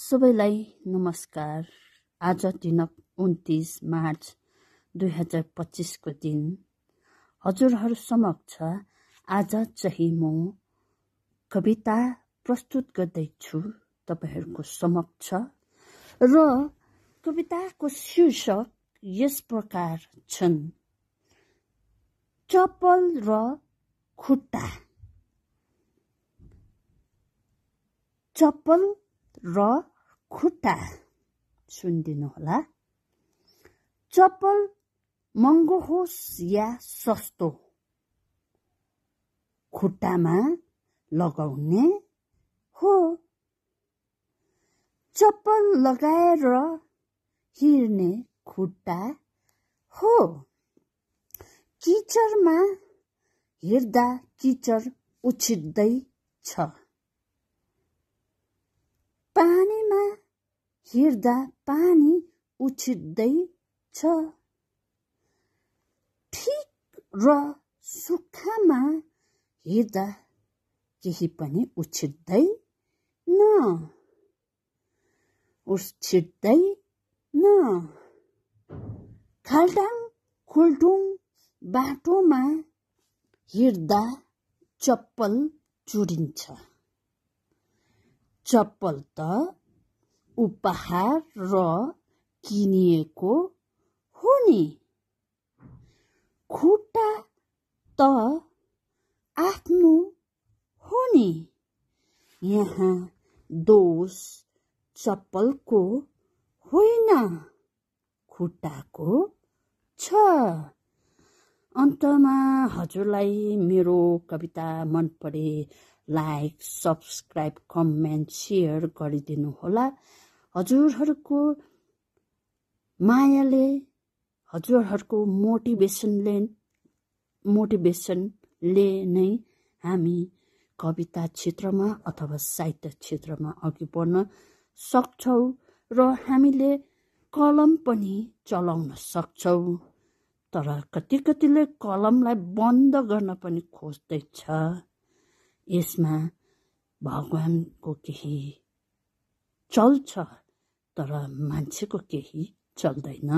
सबैलाई नमस्कार। आज दिनांक 29 मार्च 2025 को दिन हजुरहरु समक्ष आज चाहिँ म कविता प्रस्तुत गर्दैछु तपाईहरुको समक्ष र कविताको शीर्षक यस प्रकार छन्। चप्पल र खुट्टा। चप्पल र खुट्टा सुन्दिनु होला। चप्पल महँगो होस् या सस्तो, खुट्टामा लगाउने हो। चप्पल लगाएर हिँड्ने खुट्टा हो। किचरमा हिँड्दा किचर उछिट्दै छ। पानीमा हिँड्दा पानी उछिट्दै छ। ठिक र सुक्खामा हिँड्दा केही पनि उछिट्दैन। खाल्टाङ खुल्टुङ बाटोमा हिँड्दा चप्पल चुडिन्छ। चप्पल त उपहार र किनिएको हो नि। खुट्टा त आफ्नो हो नि। यहाँ दोष चप्पलको होइन, खुट्टाको छ। अन्तमा हजुरलाई मेरो कविता मन परे लाइक, सब्स्क्राइब, कमेन्ट, शेयर गरिदिनु होला। हजुरहरुको मायाले, हजुरहरुको मोटिभेसनले नै हामी कविता क्षेत्रमा अथवा साहित्य क्षेत्रमा अघि बढ्न सक्छौं र हामीले कलम पनि चलाउन सक्छौं। तर कतिले कलमलाई बन्द गर्न पनि खोज्दैछ। यसमा भगवानको केही चल्छ तर मान्छेको केही चल्दैन।